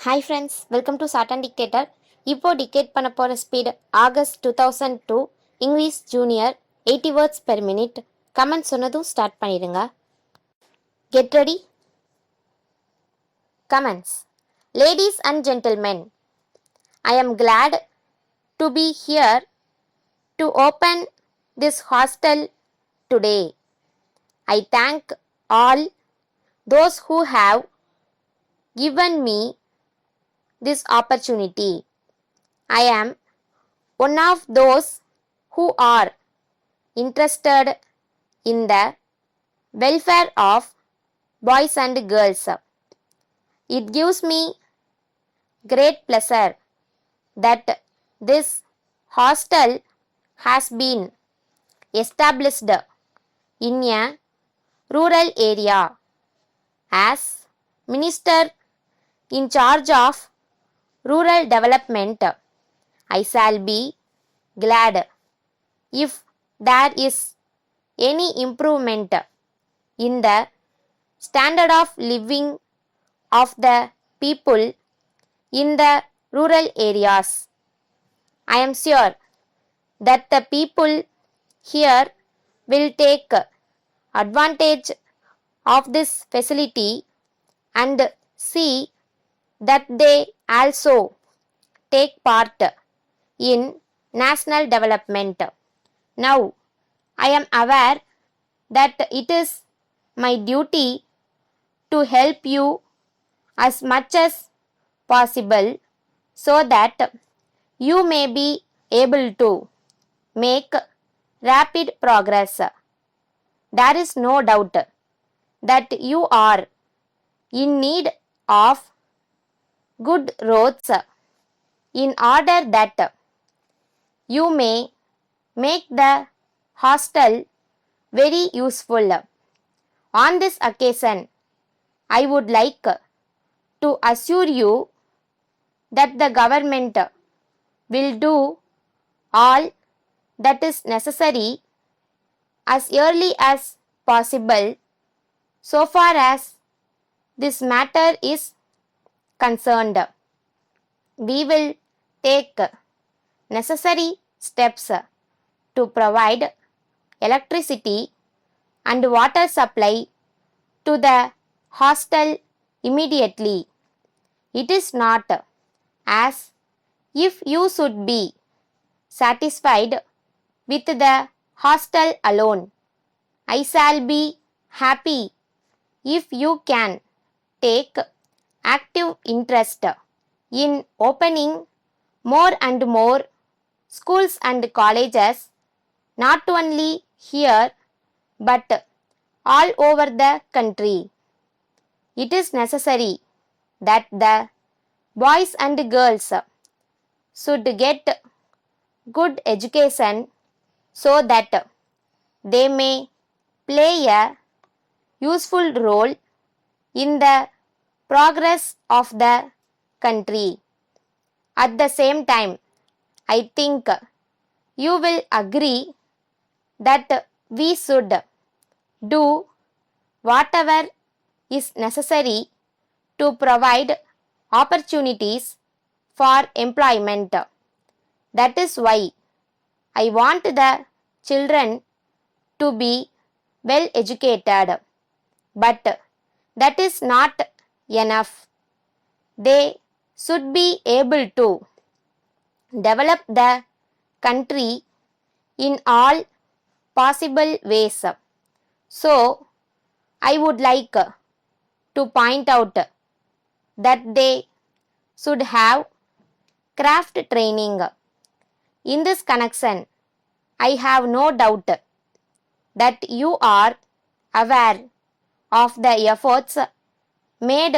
Hi friends, welcome to Satan Dictator. இப்போ decade பண்ண போகிற speed August 2002 English junior 80 words per minute. Comment சொன்னதும் start பண்ணிடுங்க. Get ready. Comments. Ladies and gentlemen, I am glad to be here to open this hostel today. I thank all those who have given me this opportunity. I am one of those who are interested in the welfare of boys and girls. It gives me great pleasure that this hostel has been established in a rural area. As Minister in charge of rural development, I shall be glad if there is any improvement in the standard of living of the people in the rural areas. I am sure that the people here will take advantage of this facility and see that they also take part in national development. Now, I am aware that it is my duty to help you as much as possible so that you may be able to make rapid progress. There is no doubt that you are in need of good roads in order that you may make the hostel very useful. On this occasion, I would like to assure you that the government will do all that is necessary as early as possible so far as this matter is concerned. We will take necessary steps to provide electricity and water supply to the hostel immediately. It is not as if you should be satisfied with the hostel alone. I shall be happy if you can take active interest in opening more and more schools and colleges, not only here but all over the country. It is necessary that the boys and girls should get good education so that they may play a useful role in the progress of the country. At the same time, I think you will agree that we should do whatever is necessary to provide opportunities for employment. That is why I want the children to be well educated. But that is not enough. They should be able to develop the country in all possible ways. So, I would like to point out that they should have craft training. In this connection, I have no doubt that you are aware of the efforts made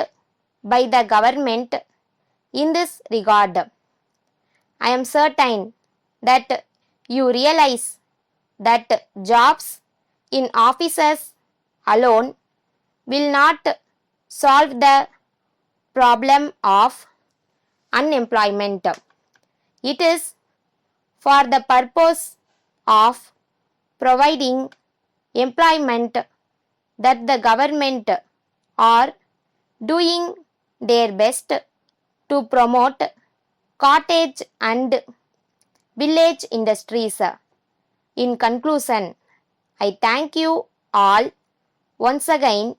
by the government in this regard. I am certain that you realize that jobs in offices alone will not solve the problem of unemployment. It is for the purpose of providing employment that the government are doing their best to promote cottage and village industries. In conclusion, I thank you all once again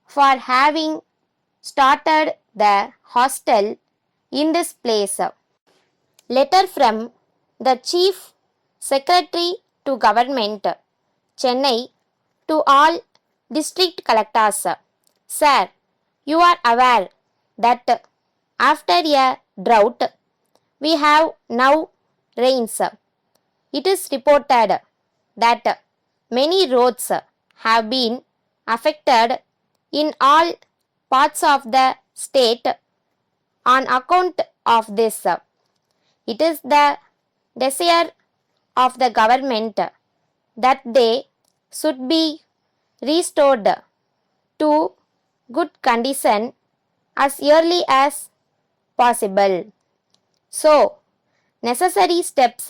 for having started the hostel in this place. Letter from the Chief Secretary to Government, Chennai, to all district collectors. Sir, you are aware that after a drought, we have now rains. It is reported that many roads have been affected in all parts of the state on account of this. It is the desire of the government that they should be restored to good condition as early as possible. So, necessary steps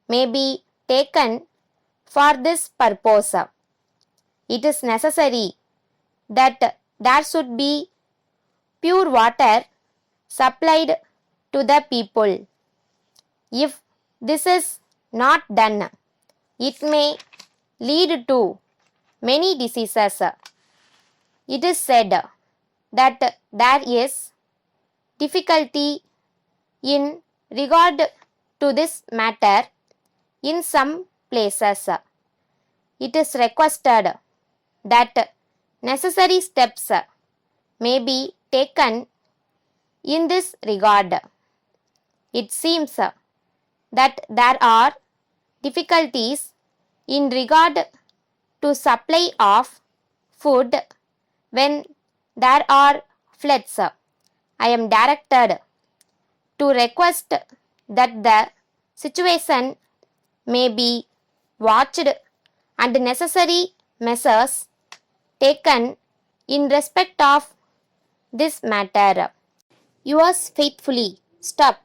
may be taken for this purpose. It is necessary that there should be pure water supplied to the people. If this is not done, it may lead to many diseases. It is said that there is difficulty in regard to this matter in some places. It is requested that necessary steps may be taken in this regard. It seems that there are difficulties in regard to supply of food when there are floods. I am directed to request that the situation may be watched and necessary measures taken in respect of this matter. Yours faithfully, Stop.